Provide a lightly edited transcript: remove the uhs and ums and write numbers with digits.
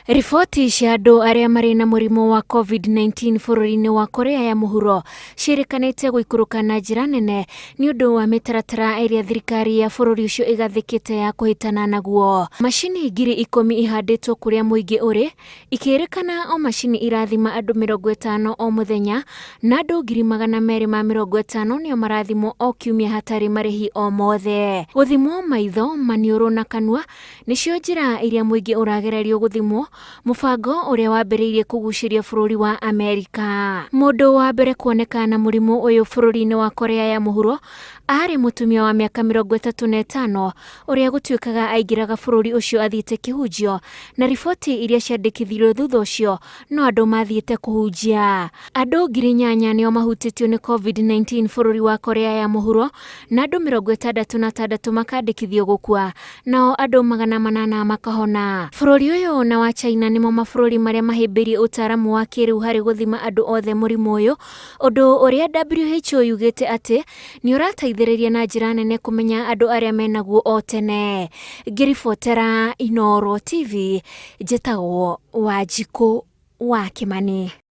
Riboti cia andũ arĩa marĩ na mũrimũ wa COVID-19 bũrũri-inĩ wa Korea ya mũhuro ciĩrĩkanĩte gũikũrũka na njĩra nene nĩ ũndũ wa mĩtaratara ĩrĩa thirikari ya bũrũri ũcio ĩgathĩkĩte ya kũhĩtana naguo. Macini 10,000 ihandĩtwo kũrĩa mũingĩ ũrĩ, ikĩrĩkana o macini irathima andũ 50 o mũthenya, na andũ 250,000 nĩo marathimwo o kiumia hatarĩ marĩhi o mothe. Gũthimwo maitho, maniũrũ na kanua nĩcio njĩra iria mũingĩ ũragererio gũthimwo, mũbango ũrĩa wambĩrĩirie kũgucĩria bũrũri wa Amerika. Mũndũ wa mbere kuoneka na mũrimũ ũyũ bũrũri-inĩ wa Korea ya mũhuro arĩ mũtumia wa mĩaka 35 ũrĩa gũtuĩkaga aingĩraga bũrũri ũcio athiĩte kĩhunjio, na riboti iria ciandĩkithirio thutha ũcio no andũ mathiĩte kũhunjia. Andũ 8,000 nĩo mahutĩtio nĩ COVID-19 bũrũri wa Korea ya mũhuro, na andũ 66 makandĩkithio gũkua, nao andũ 800 makahona. Bũrũri ũyũ na wa China nĩmo mabũrũri marĩa mahĩmbĩirie ũtaaramu wa kĩrĩu harĩ gũthima andũ othe mũrimũ ũyũ, ũndũ ũrĩa WHO yugĩte atĩ nĩ ũrateithĩrĩria na njĩra nene kũmenya andũ arĩa menaguo o tene. Ngĩribotera Inooro TV, njĩtagwo Wanjikũ wa Kĩmani.